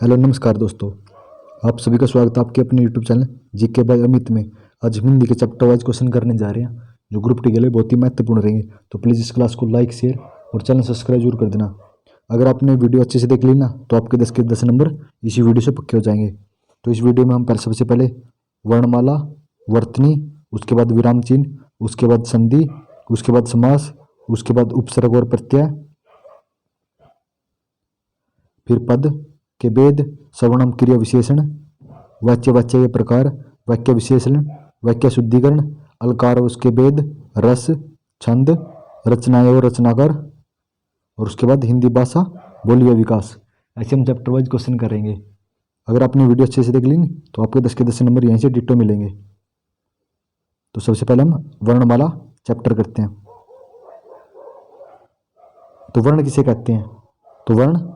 Hello नमस्कार दोस्तों, आप सभी का स्वागत है आपके अपने YouTube channel GK by Amit में। आज हम हिंदी के चैप्टर वाइज क्वेश्चन करने जा रहे हैं जो ग्रुप टी के लिए बहुत ही महत्वपूर्ण रहेंगे। तो प्लीज़ इस क्लास को लाइक शेयर और चैनल सब्सक्राइब जरूर कर देना। अगर आपने वीडियो अच्छे से देख ली ना तो आपके 10 के 10 नंबर इसी वीडियो से पक्के हो जाएंगे। तो इस वीडियो में हम सबसे पहले वर्णमाला, वर्तनी, उसके बाद विराम चिन्ह, उसके बाद संधि, उसके बाद समास, उसके बाद उपसर्ग और प्रत्यय, फिर पद के भेद, सर्वनाम क्रिया विशेषण, वाच्य वाच्य के प्रकार, वाक्य विशेषण, वाक्य शुद्धिकरण, अलकार और उसके भेद, रस, छंद, रचनाएं और रचनाकार, और उसके बाद हिंदी भाषा बोली व विकास। ऐसे हम चैप्टर वाइज क्वेश्चन करेंगे। अगर आपने वीडियो अच्छे से देख ली तो आपको 10 के 10 नंबर यहीं से डिट्टो मिलेंगे। तो सबसे पहले हम वर्णमाला चैप्टर करते हैं। तो वर्ण किसे कहते हैं? तो वर्ण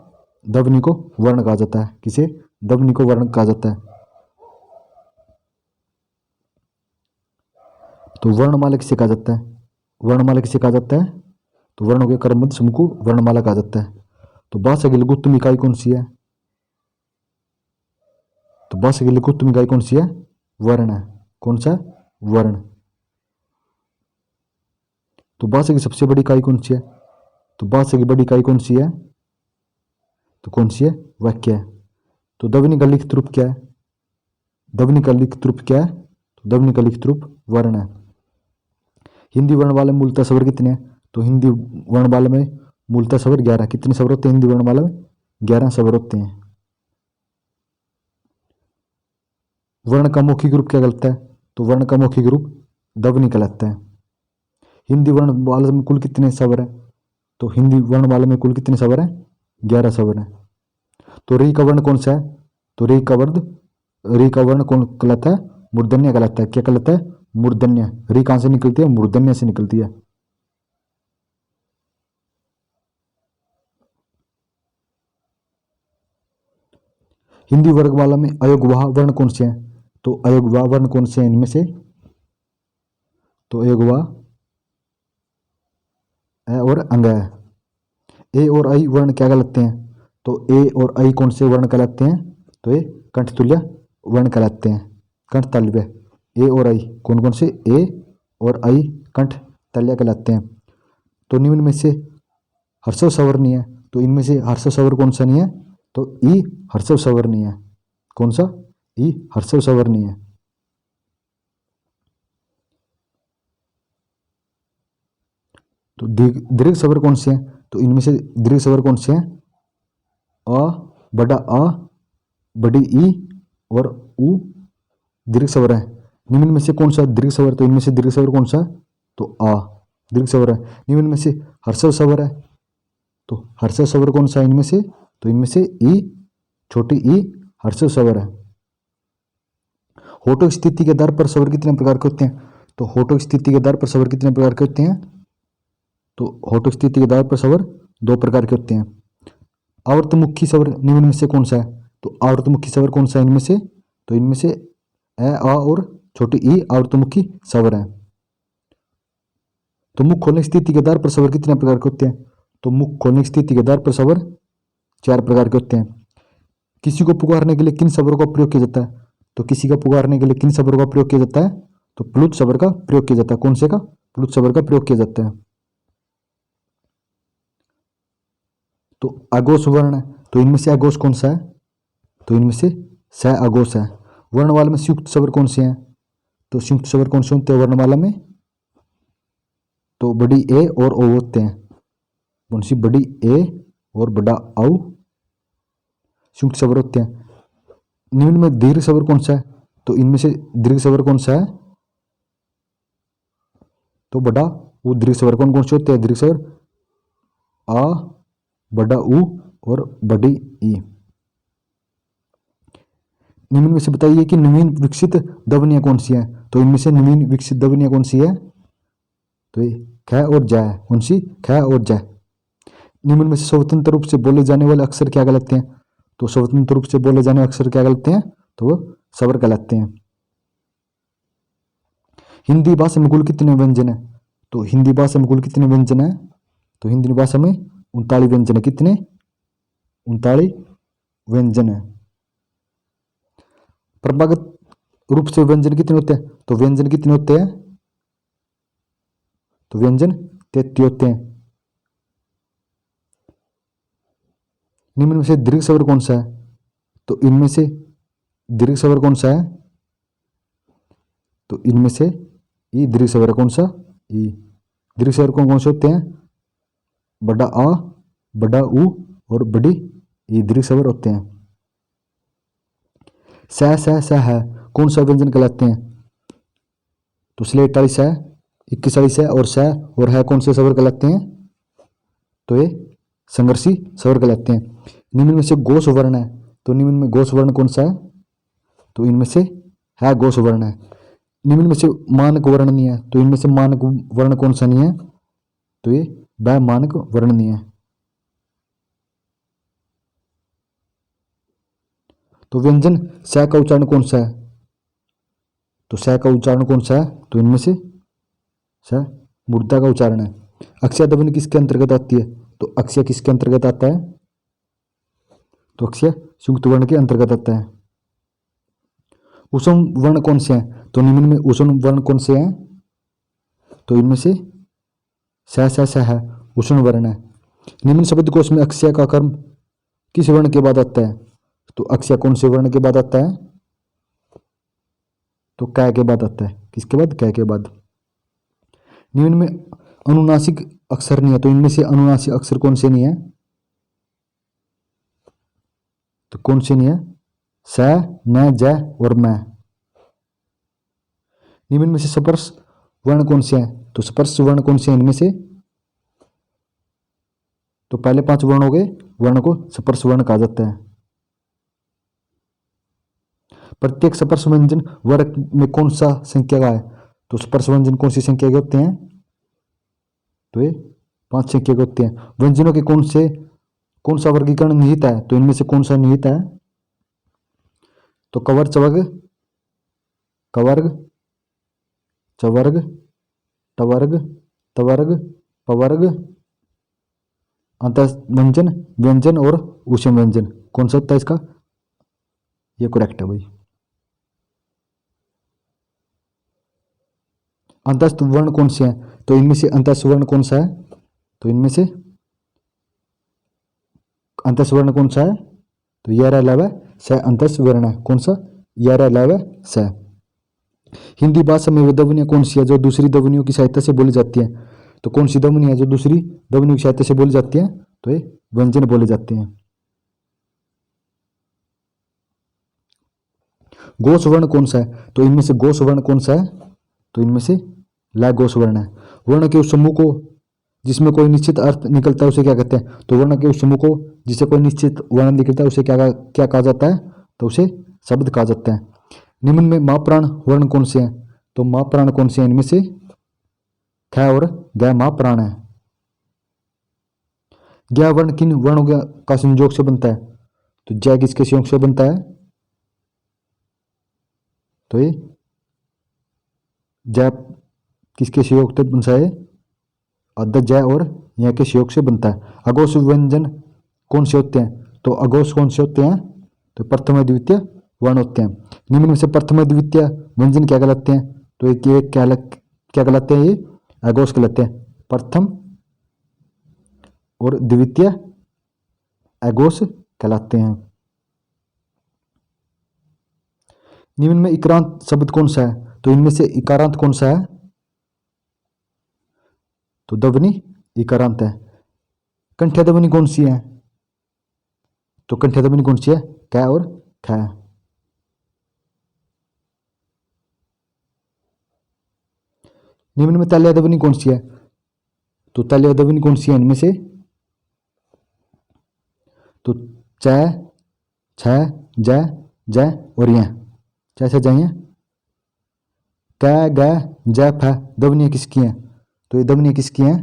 ध्वनि को वर्ण कहा जाता है। किसे? ध्वनि को वर्ण कहा जाता है। तो वर्णमाला किसे कहा जाता है? वर्णमाला किसे कहा जाता है? तो वर्णों के क्रमबद्ध समूह को वर्णमाला कहा जाता है। तो भाषा की लघुत्तम इकाई कौन सी है? तो भाषा की लघुत्तम इकाई कौन सी है? वर्ण है। कौन सा? वर्ण। तो भाषा की सबसे बड़ी इकाई कौन सी है? तो भाषा की बड़ी इकाई कौन सी है? तो कौन सी है? वाक्य है। तो ध्वनि का लिखित रूप क्या है? ध्वनि का लिखित रूप क्या है? तो ध्वनि का लिखित रूप वर्ण है। हिंदी वर्णमाला में मूलतः स्वर कितने हैं? तो हिंदी वर्णमाला में मूलतः स्वर 11। कितने स्वर होते हैं हिंदी वर्णमाला में? 11 स्वर होते हैं। वर्ण का मौखिक रूप क्या कहलाता है? तो वर्ण का मौखिक रूप ध्वनि कहलाता है। हिंदी वर्णमाला में कुल कितने स्वर हैं? तो हिंदी वर्णमाला में कुल कितने स्वर हैं? 11 स्वर हैं। तो री का वर्ण कौन सा है? तो री का वर्ण कौन कहलाता है? मूर्धन्य कहलाता है। क्या कहलाता है? मूर्धन्य। री कहां से निकलती है? मूर्धन्य से निकलती है। हिंदी वर्गमाला में अयोगवाह वर्ण कौन से हैं? तो अयोगवाह वर्ण कौन से हैं इनमें से? तो अयोगवाह है और अंग है। ए और आई वर्ण क्या कहलाते हैं? तो ए और आई कौन से वर्ण कहलाते हैं? तो ये कंठतुल्य वर्ण कहलाते हैं। कंठतालव्य। ए और आई कौन कौन से? ए और आई कंठतालव्य कहलाते हैं। तो निम्न में से हर्षव स्वर नहीं है। तो इनमें से हर्षव स्वर कौन सा नहीं है? तो ई हर्षव स्वर नहीं है। कौन सा? ई हर्षव स्वर नहीं है। तो दीर्घ स्वर कौन से हैं? तो इनमें से दीर्घ स्वर कौन से हैं? अ, बड़ा अ, बड़ी ई और उ दीर्घ स्वर है। निम्न में से कौन सा दीर्घ स्वर? तो इनमें से दीर्घ स्वर कौन सा? तो आ दीर्घ स्वर है। निम्न में से हर्षव स्वर है। तो हर्षव स्वर कौन सा इनमें से? तो इनमें से ई छोटी ई हर्षव स्वर है। होठों की स्थिति के आधार पर स्वर कितने प्रकार के होते हैं? तो होठों की स्थिति के आधार पर स्वर कितने प्रकार के होते हैं? तो होठों की स्थिति के आधार पर स्वर 2 प्रकार के होते हैं। आवर्तमुखी स्वर निम्न में से कौन सा है? तो आवर्तमुखी स्वर कौन सा इनमें से? तो इनमें से ए, आ और छोटी ई आवर्तमुखी स्वर है। तो मुख खोलने की स्थिति के आधार पर स्वर कितने प्रकार के होते हैं? तो मुख खोलने की स्थिति के आधार पर स्वर 4 प्रकार के होते हैं। किसी को पुकारने के लिए किन स्वरों का प्रयोग किया जाता है? तो किसी का पुकारने के लिए किन स्वरों का प्रयोग किया जाता है? तो प्लुत स्वर का प्रयोग किया जाता है। कौन से का? प्लुत स्वर का प्रयोग किया जाता है। तो अघोष वर्ण है। तो इनमें से अघोष कौन सा है? तो इनमें से स अघोष है। वर्णमाला में संयुक्त स्वर कौन से हैं? तो संयुक्त स्वर कौन से होते हैं वर्णमाला में? तो बड़ी ए और ओ होते हैं। कौन सी? बड़ी ए और बड़ा औ संयुक्त स्वर होते हैं। निम्न में दीर्घ स्वर कौन सा है? तो इनमें से दीर्घ स्वर कौन सा है? तो बड़ा उ दीर्घ स्वर कौन कौन से होते हैं? दीर्घ स्वर आ, बड़ा उ और बड़ी ई। निम्न में से बताइए कि नवीन विकसित ध्वनियां कौन सी हैं? तो इनमें से नवीन विकसित ध्वनियां कौन सी है? तो ये ख और ज है। कौन सी? ख और ज। निम्न में से स्वतंत्र रूप से बोले जाने वाले अक्षर क्या कहलाते हैं? तो स्वतंत्र रूप से बोले जाने वाले अक्षर क्या कहलाते हैं? तो वो स्वर कहलाते हैं। हिंदी भाषा में कुल कितने व्यंजन है? तो हिंदी भाषा में कुल कितने व्यंजन है? तो हिंदी भाषा में 39 व्यंजन है। कितने? 39 व्यंजन है। परंपरागत रूप से व्यंजन कितने होते हैं? तो व्यंजन कितने होते हैं? तो व्यंजन 33 होते हैं। निम्न में से दीर्घ स्वर कौन सा है? तो इनमें से दीर्घ स्वर कौन सा है? तो इनमें से ई दीर्घ स्वर कौन सा? ई। दीर्घ स्वर कौन कौन से होते हैं? बड़ा आ, बड़ा उ और बड़ी ई दीर्घ स्वर होते हैं। स है कौन सा व्यंजन कहलाते हैं? तो स्लेट वाली स, 21 वाली स और स और है कौन से स्वर कहलाते हैं? तो ये संघर्षी स्वर कहलाते हैं। निम्न में से घोष वर्ण है, तो निम्न में घोष वर्ण कौन सा है? तो इनमें से है घोष वर्ण है। निम्न में से मानक वर्ण नहीं है, तो इनमें से मानक वर्ण कौन सा नहीं है? तो ये वह मानक वर्ण नहीं है। तो व्यंजन स का उच्चारण कौन सा है? तो स का उच्चारण कौन सा है? तो इनमें से स मूर्धा का उच्चारण है। अक्षय ध्वनि किसके अंतर्गत आती है? तो अक्षय किसके अंतर्गत आता है? तो अक्षय संयुक्त वर्ण के अंतर्गत आता है। उसम वर्ण कौन से हैं? तो निम्न में उसम वर्ण कौन से हैं? तो इनमें से स है, उष्ण वर्ण है। निम्न शब्द कोश में अक्षय का कर्म किस वर्ण के बाद आता है? तो अक्षय कौन से वर्ण के बाद आता है? तो क के बाद आता है। किसके बाद? क के बाद। निम्न में अनुनासिक अक्षर नहीं है, तो इनमें से अनुनासिक अक्षर कौन से नहीं है? तो कौन से नहीं है? स, न, ज और म। निम्न में से स्पर्श वर्ण कौन से हैं? तो स्पर्श वर्ण कौन से हैं इनमें से? तो पहले 5 वर्ण हो गए, वर्ण को स्पर्श वर्ण कहा जाता है। प्रत्येक स्पर्श व्यंजन वर्ग में कौन सा संख्या का है? तो स्पर्श व्यंजन कौन सी संख्या के होते हैं? तो ये 5 संख्या के होते हैं। व्यंजनों के कौन सा वर्गीकरण निहित है? तो इनमें से कौन सा निहित है? तो कवर्ग, चवर्ग, कवर्ग, चवर्ग, टवर्ग, तवर्ग, पवर्ग, अंत व्यंजन, व्यंजन और ऊष्म व्यंजन। कौन सा होता है इसका? ये करेक्ट है भाई। अंतस्थ वर्ण कौन से हैं? तो इनमें से अंतस्थ वर्ण कौन सा है? तो इनमें से अंतस्थ वर्ण कौन सा है? तो यह लव स अंतस्थ वर्ण है। कौन सा? यह लव स। हिंदी भाषा में वे ध्वनियाँ कौन सी है जो दूसरी ध्वनियों की सहायता से बोली जाती है? तो कौन सी ध्वनि है जो दूसरी ध्वनियों की सहायता से बोली जाती है? तो ये व्यंजन बोले जाते हैं। घोष वर्ण कौन सा है? तो इनमें से घोष वर्ण कौन सा है? तो इनमें से ला घोष वर्ण है। वर्ण के उस समूह को जिसमें कोई निश्चित अर्थ निकलता है उसे क्या कहते हैं? तो वर्ण के उस समूह को जिसे कोई निश्चित वर्ण निकलता है उसे क्या कहा जाता है? तो उसे शब्द कहा जाता है। निम्न में माप्राण वर्ण कौन से हैं? तो माप्राण कौन से हैं इनमें से? ख और ग माप्राण है। ज्ञ वर्ण किन वर्णों का संयोग से बनता है? तो जय किसके संयोग से बनता है? तो ये जय किसके संयोग से बनता है? अद जय और यह के संयोग से बनता है। अघोष व्यंजन कौन से होते हैं? तो अघोष कौन से होते हैं? तो प्रथम द्वितीय वर्ण होते हैं। निम्न में से प्रथम द्वितीय व्यंजन क्या कहलाते हैं? तो एक क्या कहलाते हैं? ये अघोष कहलाते हैं। प्रथम और द्वितीय अघोष कहलाते हैं। निम्न में इकारांत शब्द कौन सा है? तो इनमें से इकारांत कौन सा है? तो ध्वनि इकारांत है। कंठ्य ध्वनि कौन सी है? तो कंठ्य ध्वनि कौन सी है? क और ख। निम्न में ताल्य ध्वनि कौन सी है? तो ताल्य ध्वनि कौन सी है इनमें से? तो च, छ, ज, ज और य। कैसे जाइए? क, ग, ज, फ ध्वनियाँ किसकी हैं? तो ये ध्वनियाँ किसकी हैं?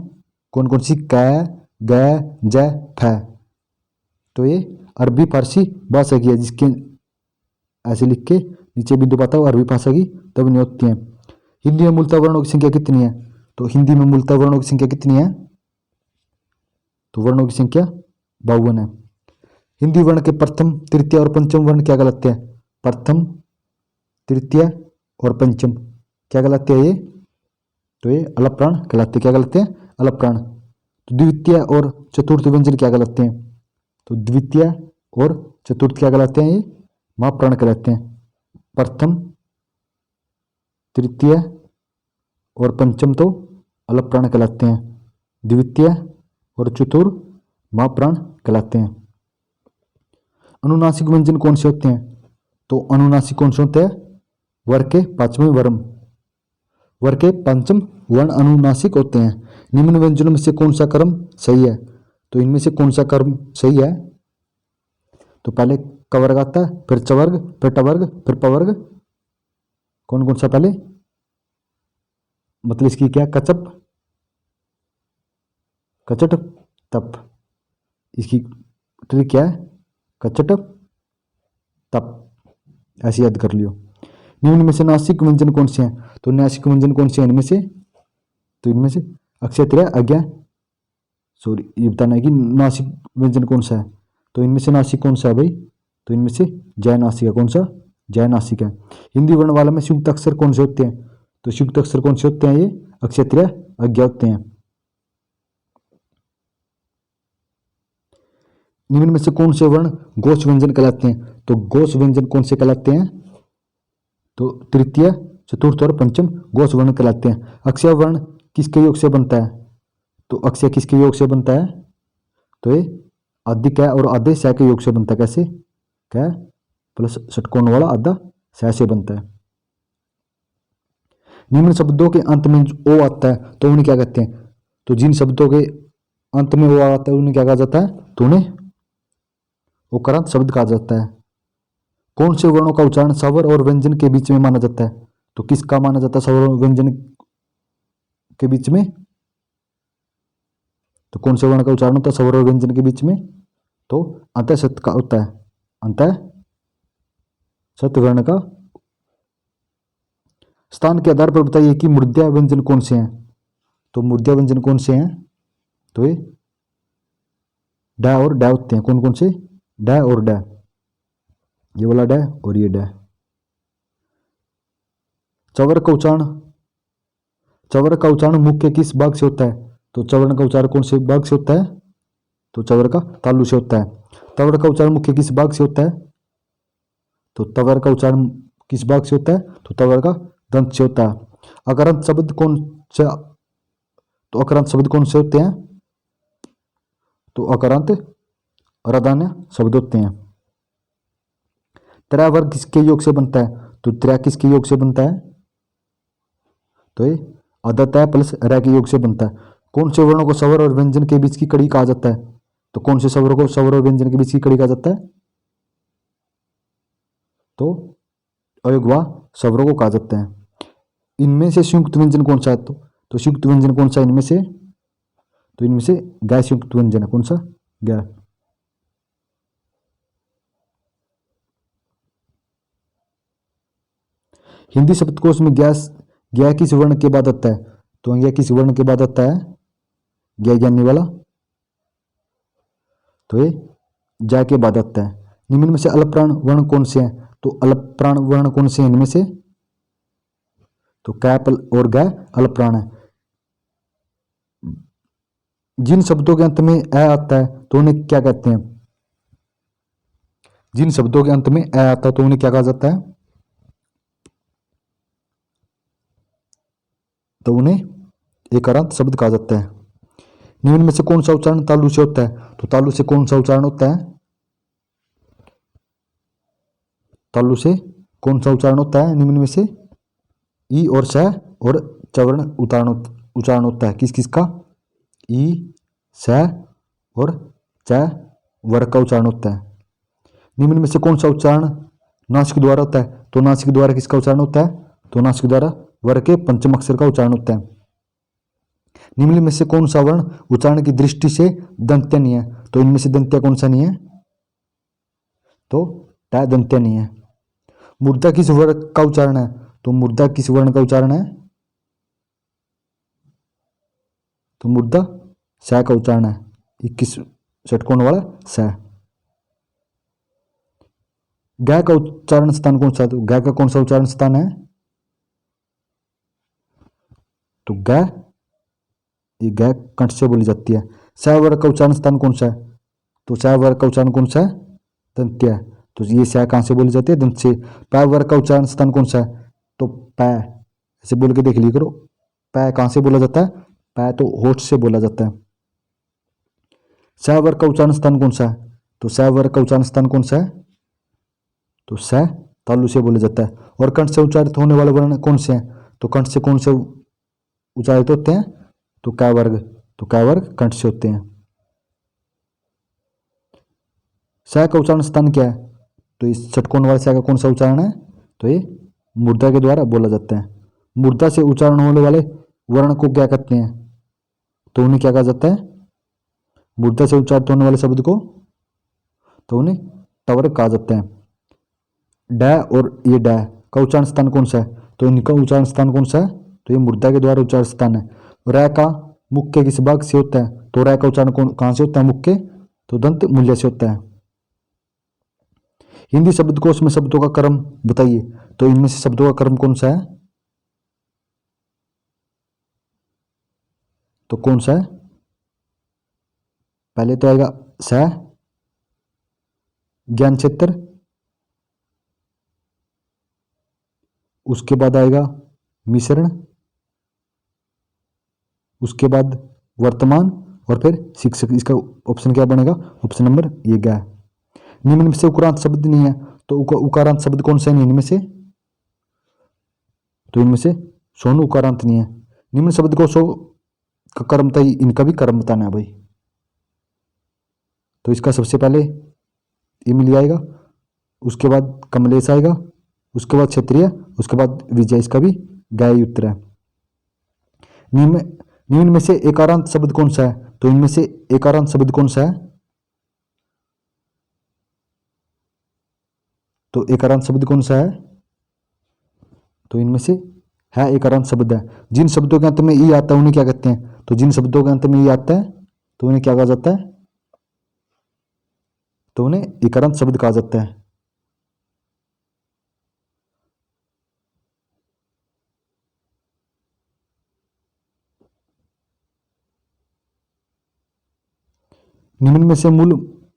कौन कौन सी? क, ग, ज, फ। तो ये अरबी फारसी भाषा की है, जिसके ऐसे लिख के नीचे बिंदु पाता हो अरबी भाषा की ध्वनियाँ होती हैं। हिंदी में मूलतः वर्णों की संख्या कितनी है? तो हिंदी में मूलतः वर्णों की संख्या कितनी है? तो वर्णों की संख्या 52 है। हिंदी वर्ण के प्रथम, तृतीय और पंचम वर्ण क्या कहलाते हैं? प्रथम, तृतीय और पंचम क्या कहलाते हैं ये? तो ये अलप प्राण कहलाते हैं। क्या कहलाते हैं? अलप प्राण। तो द्वितीय और चतुर्थ व्यंजन क्या कहलाते हैं? तो द्वितीय और चतुर्थ क्या कहलाते हैं? ये महाप्राण कहलाते हैं। प्रथम, तृतीय और पंचम तो अलप प्राण कहलाते हैं। द्वितीय और चतुर्थ महाप्राण कहलाते हैं। अनुनासिक व्यंजन कौन से होते हैं? तो अनुनासिक कौन से होते हैं? वर्ग के पांचवें वर्ण, वर्ग के पंचम वर्ण अनुनासिक होते हैं। निम्न व्यंजनों में से कौन सा क्रम सही है? तो इनमें से कौन सा क्रम सही है? तो पहले क वर्ग आता है, फिर च वर्ग, फिर ट वर्ग, फिर प वर्ग। कौन कौन सा पहले? मतलब इसकी क्या? कचप, कचट, तप। इसकी ट्रिक क्या है? कचट, तप। ऐसे याद कर लियो। निम्न में से नासिक व्यंजन कौन से हैं? तो नासिक व्यंजन कौन से हैं इनमें से? तो इनमें से अक्षय तृतीय अज्ञा, सॉरी ये बताना है कि नासिक व्यंजन कौन सा है। तो इनमें से नासिक कौन सा है भाई? तो इनमें से जय नासिक है। कौन सा? जय नासिक है। हिंदी वर्णमाला में संयुक्त अक्षर कौन से होते हैं? तो संयुक्त अक्षर कौन से होते हैं? ये अक्षय तृतीय अज्ञा होते हैं। निम्न में से कौन से वर्ण घोष व्यंजन कहलाते हैं? तो घोष व्यंजन कौन से कहलाते हैं? तो तृतीय, चतुर्थ और पंचम घोष वर्ण कहलाते हैं। अक्षय वर्ण किसके योग से बनता है? तो अक्षय किसके योग से बनता है? तो ये आदि कै और आधे सह के योग से बनता है। कैसे? कै प्लस षटकोण वाला आधा सह से बनता है। निम्न शब्दों के अंत में ओ आता है तो उन्हें क्या कहते हैं? तो जिन शब्दों के अंत में ओ आता है उन्हें क्या कहा जाता है? तो उन्हें ओकारांत शब्द कहा जाता है। कौन से वर्णों का उच्चारण स्वर और व्यंजन के बीच में माना जाता है? तो किसका माना जाता है स्वर और व्यंजन के बीच में? तो कौन से वर्ण का उच्चारण होता है स्वर और व्यंजन के बीच में? तो अंतः सत का होता है। अंतः सत वर्ण का। स्थान के आधार पर बताइए कि मूर्ध्य व्यंजन कौन से हैं? तो मूर्ध्य व्यंजन कौन से हैं? तो ये डा और डा होते हैं। कौन कौन से? डा और डा। ये वाला डा और ये डा। चवर का उच्चारण, चवर का उच्चारण मुख्य किस भाग से होता है? तो चवर का उच्चारण कौन से भाग से होता है? तो चवर का तालु से होता है। तवर का उच्चारण मुख्य किस भाग से होता है? तो तवर का उच्चारण किस भाग से होता है? तो तवर का दंत से होता है। अकारांत शब्द कौन से? तो अकारांत शब्द कौन से होते हैं? तो अकारांत रदान्य शब्द होते हैं। त्रा वर्ग किसके योग से बनता है? तो त्रा किसके योग से बनता है? तो ये अदत्य प्लस रै के योग से बनता है। कौन से वर्णों को स्वर और व्यंजन के बीच की कड़ी कहा जाता है? तो कौन से स्वरों को स्वर और व्यंजन के बीच की कड़ी कहा जाता है? तो अयोग्वा स्वरों को कहा जाता है। इनमें से संयुक्त व्यंजन कौन सा है? तो संयुक्त व्यंजन कौन सा है इनमें से? तो इनमें से गै संयुक्त व्यंजन है। कौन सा? गै। हिंदी शब्दकोश में गैस गै किस वर्ण के बाद आता है? तो गै किस वर्ण के बाद आता है? गै ज्ञानी वाला। तो ये जा के बाद आता है। निम्न में से अल्पप्राण वर्ण कौन से हैं? तो अल्पप्राण वर्ण कौन से हैं इनमें से? तो कैप और गै अल्पप्राण है। जिन शब्दों के अंत में ए आता है तो उन्हें क्या कहते हैं? जिन शब्दों के अंत में ए आता है तो उन्हें क्या कहा जाता है? तो उन्हें एकारांत शब्द कहा जाता है। निम्न में से कौन सा उच्चारण तालु से होता है? तो तालु से कौन सा उच्चारण होता है? तालु से कौन सा उच्चारण होता है निम्न में से? ई और स और चवर्ण उच्चारण होता है। किस किस का? ई, स और च वर्ग का उच्चारण होता है। निम्न में से कौन सा उच्चारण नासिक द्वारा होता है? तो नासिक द्वारा किसका उच्चारण होता है? तो नासिक द्वारा वर्ग के पंचम अक्षर का उच्चारण होता है। निम्न में से कौन सा वर्ण उच्चारण की दृष्टि से दंत्य नहीं है? तो इनमें से दंत्य कौन सा नहीं है? तो ट दंत्य नहीं है। मूर्धा किस वर्ग का उच्चारण है? तो मूर्धा किस वर्ण का उच्चारण है? तो मूर्धा स का उच्चारण है। 21 षटकोण वाला स। ग का उच्चारण स्थान कौन सा है? तो ग का कौन सा उच्चारण स्थान है? तो ग, ये ग कंठ से बोली जाती है। स वर्ग का उच्चारण स्थान कौन सा है? तो स वर्ग का उच्चारण कौन सा है? दंत्य है। तो ये स कहाँ से बोली जाती है? दंत से। प वर्ग का उच्चारण स्थान कौन सा है? तो प, ऐसे बोल के देख लिया करो। प कहाँ से बोला जाता है? प तो होठ से बोला जाता है। स वर्ग का उच्चारण स्थान कौन सा है? तो स वर्ग का उच्चारण स्थान कौन सा है? तो स तालु से बोला जाता है। और कंठ से उच्चारित होने वाले वर्ण कौन से हैं? तो कंठ से कौन से उच्चारित होते हैं? तो क वर्ग। तो क वर्ग कंठ से होते हैं। स का उच्चारण स्थान क्या है? तो इस षटकोण वाले स का कौन सा उच्चारण है? तो ये मूर्धा के द्वारा बोला जाता है। मूर्धा से उच्चारण होने वाले वर्ण को क्या कहते हैं? तो उन्हें क्या कहा जाता है? मूर्धा से उच्चारित होने वाले शब्द को तो उन्हें टवर्ग कहा जाता है। ड और ये ड का उच्चारण स्थान कौन सा है? तो इनका उच्चारण स्थान कौन सा है? तो ये मूर्धा के द्वारा उच्चारण स्थान है। र का मुख्य किस भाग से होता है? तो र का उच्चारण कहां से होता है? मुख्य, तो दंत मूल्य से होता है। हिंदी शब्दकोश में शब्दों का क्रम बताइए। तो इनमें से शब्दों का क्रम कौन सा है? तो कौन सा है? पहले तो आएगा स, ज्ञान क्षेत्र, उसके बाद आएगा मिश्रण, उसके बाद वर्तमान, और फिर शिक्षक। इसका ऑप्शन क्या बनेगा? ऑप्शन नंबर ये क्या है? निम्न में से उकारांत शब्द नहीं है, तो उकारांत शब्द कौन सा है इनमें से? तो इनमें से सोनू उकारांत नहीं है। निम्न शब्द को सो का कर्म था, इनका भी कर्म बताना है भाई। तो इसका सबसे पहले ये मिल जाएगा, उसके बाद कमलेश आएगा, उसके बाद क्षत्रिय, उसके बाद विजय। इसका भी गाय उत्तर है। निम्न निम्न में से एकारांत शब्द कौन सा है? तो इनमें से एकारांत शब्द कौन सा है? तो एकारांत शब्द कौन सा है? तो इनमें से है एकारांत शब्द है। जिन शब्दों के अंत में ई आता है उन्हें क्या कहते हैं? तो जिन शब्दों के अंत में ई आता है तो उन्हें क्या कहा जाता है? तो उन्हें एकारांत शब्द कहा जाता है। निम्न में से मूल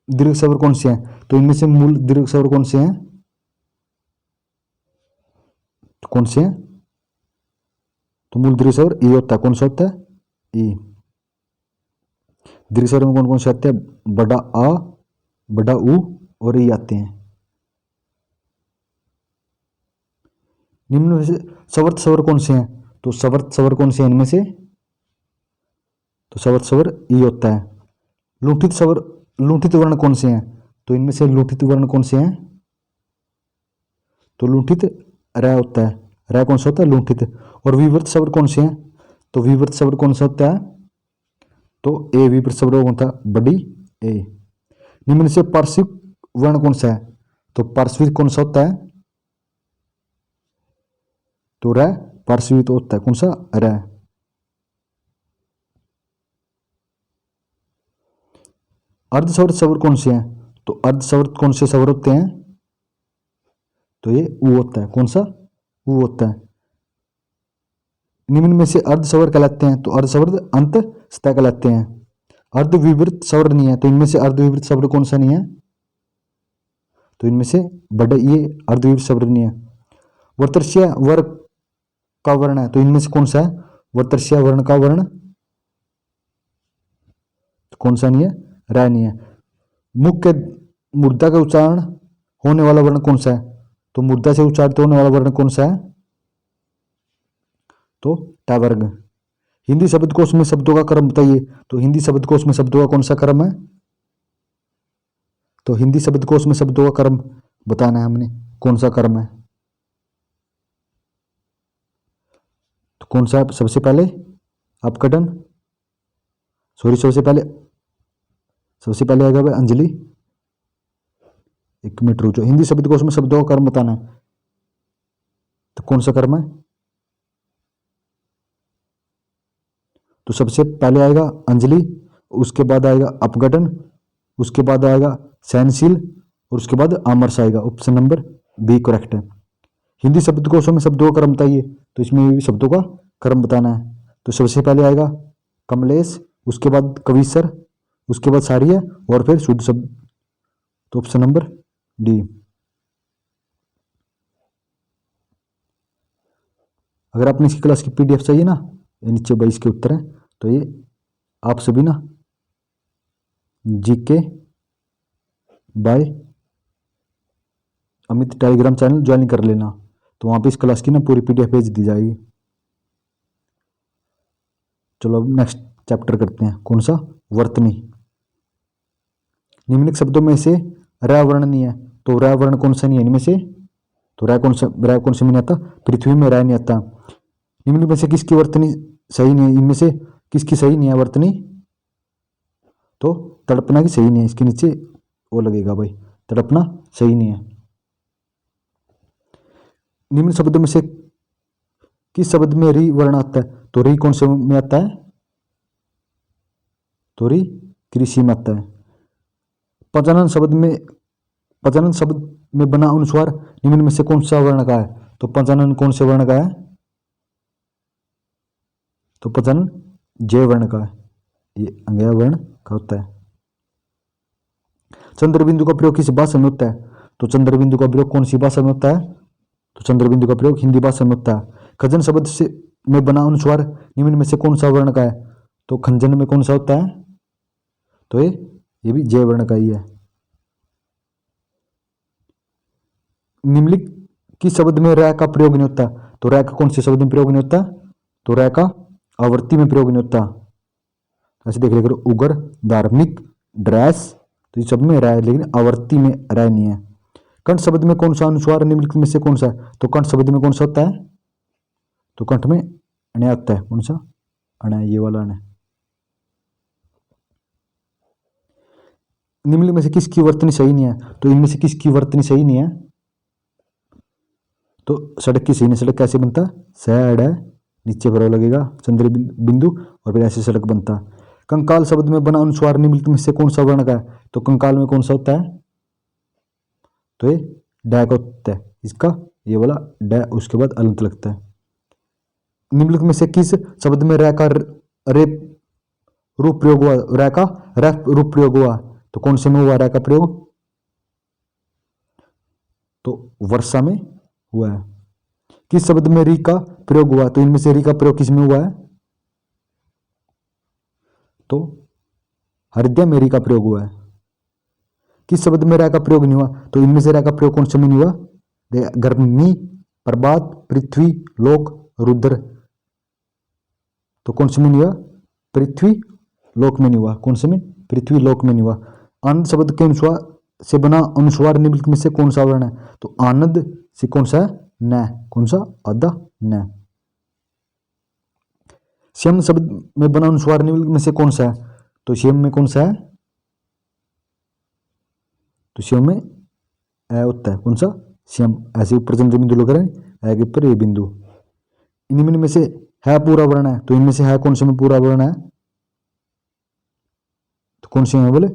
दीर्घ स्वर कौन से हैं? तो इनमें से मूल दीर्घ स्वर कौन से हैं? तो कौन से हैं? तो मूल दीर्घ स्वर ई होता है। कौन सा होता है? ई। दीर्घ स्वर में कौन कौन से आते हैं? बड़ा आ, बड़ा उ और ई आते हैं। निम्न में से सवर्त स्वर कौन से हैं? तो सवर्त स्वर कौन से हैं इनमें से? तो सवर्त स्वर ई होता है। लुंठित स्वर, लुंठित वर्ण कौन से हैं? तो इनमें से लुंठित वर्ण कौन से हैं? तो लुंठित र होता है। र कौन सा होता है? लुंठित। और विवर्त स्वर कौन से हैं? तो विवर्त स्वर कौन सा होता है? तो ए विवर्त स्वर कौन था? बड़ी ए। निम्न से पार्श्विक वर्ण कौन सा है? तो पार्श्विक कौन सा होता है? तो र पार्श्विक होता है। कौन सा? र। अर्धस्वर स्वर कौन से हैं? तो अर्धस्वर कौन से स्वर होते हैं? तो ये उ होता है। कौन सा? उ होता है। निम्न में से अर्धस्वर कहलाते हैं? तो अर्धस्वर अंत स्थ कहलाते हैं। अर्धविवृत स्वर नहीं है, तो इनमें से अर्धविवृत स्वर कौन सा नहीं है? तो इनमें से बड़े ये अर्धविवृत स्वर नहीं है। वर्तस्य वर्ग का वर्ण है, तो इनमें से कौन सा है? वर्तस्य वर्ण का वर्ण तो कौन सा नहीं है? र नहीं है। मुख्य मूर्धा का उच्चारण होने वाला वर्ण कौन सा है? तो मूर्धा से उच्चारित होने वाला वर्ण कौन सा है? तो ट वर्ग। हिंदी शब्दकोश में शब्दों का क्रम बताइए। तो हिंदी शब्दकोश में शब्दों का कौन सा क्रम है? तो हिंदी शब्दकोश में शब्दों का क्रम बताना है हमने, कौन सा क्रम है? तो कौन सा? सबसे पहले अपकटन, सॉरी सबसे पहले आएगा भाई अंजलि। एक मिनट रुको, हिंदी शब्दकोश में शब्दों का क्रम बताना है, तो कौन सा क्रम है? तो सबसे पहले आएगा अंजलि, उसके बाद आएगा अपघटन, उसके बाद आएगा सहनशील, और उसके बाद आमर्श आएगा। ऑप्शन नंबर बी करेक्ट है। हिंदी शब्दकोशों में शब्दों का क्रम बताइए, तो इसमें भी शब्दों का क्रम बताना है। तो सबसे पहले आएगा कमलेश, उसके बाद कविसर, उसके बाद सारिया और फिर शुद्ध शब्द। तो ऑप्शन नंबर डी। अगर आपने इसकी क्लास की पीडीएफ चाहिए ना, ये नीचे 22 के उत्तर हैं, तो ये आप सभी ना GK by Amit Telegram channel join कर लेना, तो वहाँ पे इस क्लास की ना पूरी पीडीएफ भेज दी जाएगी। चलो अब नेक्स्ट चैप्टर करते हैं, कौन सा, वर्तनी। निम्नलिखित शब्दों में से र वर्ण नहीं है, तो र वर्ण कौन सा नहीं है इनमें से, तो र कौन से में नहीं आता, पृथ्वी में र नहीं आता। निम्नलिखित में से किसकी वर्तनी सही नहीं है, इनमें से किसकी सही नहीं है वर्तनी, तो तड़पना की सही नहीं है। इसके नीचे वो लगेगा भाई, तड़पना सही नहीं है। निम्न शब्दों में से किस शब्द में री वर्ण आता है, तो री कौन से में आता है, तो री कृषि में आता है। प्रजनन शब्द में बना अनुस्वार निम्न में से कौन सा वर्ण का है, तो प्रजनन कौन से वर्ण का है, तो प्रजनन जय वर्ण का है, ये अंग्या वर्ण का होता है। चंद्रबिंदु का प्रयोग किस भाषा में होता है, तो चंद्रबिंदु का प्रयोग कौन सी भाषा में होता है, तो चंद्रबिंदु का प्रयोग हिंदी भाषा में होता है। खजन शब्द से में बना अनुस्वार निम्न में से कौन सा वर्ण का है, तो खंजन में कौन सा होता है, तो ये भी जय वर्ण का ही है। निम्नलिखित किस शब्द में रै का प्रयोग नहीं होता, तो रै का कौन से शब्द में प्रयोग नहीं होता, तो रै का आवर्ती में प्रयोग नहीं होता। ऐसे देख लेकर उगर, धार्मिक, ड्रेस, तो ये सब में रै, लेकिन आवर्ती में रै नहीं है। कंठ शब्द में कौन सा अनुस्वार निम्नलिखित में से कौन सा है, तो कंठ शब्द में कौन सा होता है, तो कंठ में अण्या होता है, कौन सा, अण्या, ये वाला अण्या। निम्नलिखित में से किसकी वर्तनी सही नहीं है, तो इनमें से किसकी वर्तनी सही नहीं है, तो सड़क की सही नहीं। सड़क कैसे बनता, सैड है, नीचे पर लगेगा चंद्र बिंदु और फिर ऐसे सड़क बनता। कंकाल शब्द में बना अनुस्वार निम्नलिखित में से कौन सा वर्ण का है, तो कंकाल में कौन सा होता है, तो ये डै का होता है, इसका ये वाला डै, उसके बाद अलंत लगता है। निम्नलिखित में से किस शब्द में रै का रे रूप प्रयोग हुआ, रै का रै रूप प्रयोग हुआ, तो कौन से में हुआ रै का प्रयोग, तो वर्षा में हुआ है। किस शब्द में री का प्रयोग हुआ, तो इनमें से री का प्रयोग किस में हुआ है, तो हृदय में री का प्रयोग हुआ है। किस शब्द में रै का प्रयोग नहीं हुआ, तो इनमें से रै का प्रयोग कौन से में नहीं हुआ, गर्मी, प्रभात, पृथ्वी, लोक, रुद्र, तो कौन से में नहीं हुआ, पृथ्वी लोक में नहीं हुआ। कौन से में, पृथ्वी लोक में नहीं हुआ। आनंद शब्द के अनुस्वार से बना अनुस्वार निम्नलिखित में से कौन सा वर्ण है, तो आनंद से कौन सा है, न, कौन सा, आधा न। श्यम शब्द में बना अनुस्वार निम्नलिखित में से कौन सा है, तो श्यम में कौन सा है, तो श्यम में ए होता है, कौन सा, श्यम। ऐसे ऊपर चंद्र बिंदु लग रहे हैं, ए के ऊपर ये बिंदु। इनमें में से है पूरा वर्ण है, तो इनमें से है कौन से में पूरा वर्ण है, तो कौन से में बोले,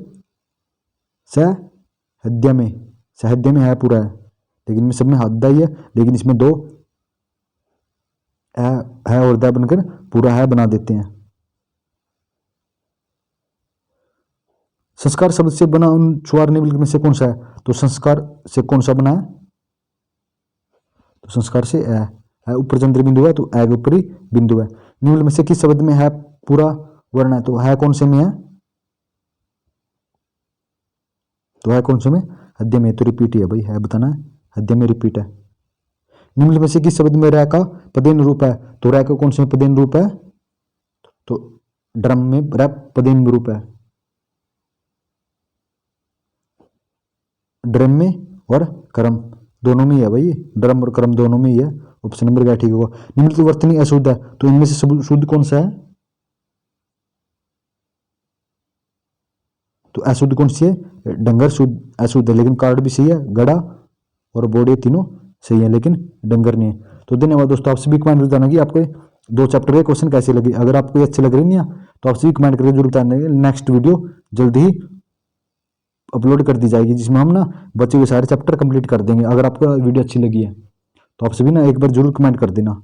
सहद्य में, सहद्य में है पूरा है, लेकिन में सब में हद्दा ही है, लेकिन इसमें दो है और दा बनकर पूरा है बना देते हैं। संस्कार शब्द से बना अनुस्वार निम्नलिखित में से कौन सा है, तो संस्कार से कौन सा बना है, तो संस्कार से है ऊपर चंद्र बिंदु है, तो ए के ऊपर ही बिंदु है। निम्नलिखित में से किस शब्द में है पूरा वर्ण है, तो है कौन से में है, तो है कौन से में, हद्य में, तो रिपीट है भाई, है बताना है, हद्य में रिपीट है। निम्नलिखित में से किस शब्द में रै का पदेन रूप है, तो रै का कौन से में पदेन रूप है, तो ड्रम में रै पदेन रूप है, ड्रम में और कर्म दोनों में ही है भाई, ड्रम और कर्म दोनों में ही है। ऑप्शन नंबर क्या ठीक होगा। निम्नलिखित वर्तनी अशुद्ध है, तो इनमें से शुद्ध कौन सा है, तो अशुद्ध कौन सी है, डंगर शुद्ध अशुद्ध है, लेकिन कार्ड भी सही है, गड़ा और बोर्ड, तीनों सही है, लेकिन डंगर नहीं है। तो धन्यवाद दोस्तों, आप सभी कमेंट बताना कि आपके 2 चैप्टर के क्वेश्चन कैसे लगे। अगर आपको ये अच्छे लग रहे नहीं है, तो आप सभी कमेंट करके जरूर बताना। नेक्स्ट वीडियो जल्द ही अपलोड कर दी जाएगी, जिसमें हम ना बचे हुए सारे चैप्टर कंप्लीट कर देंगे। अगर आपको वीडियो अच्छी लगी है तो आप सभी ना एक बार जरूर कमेंट कर देना।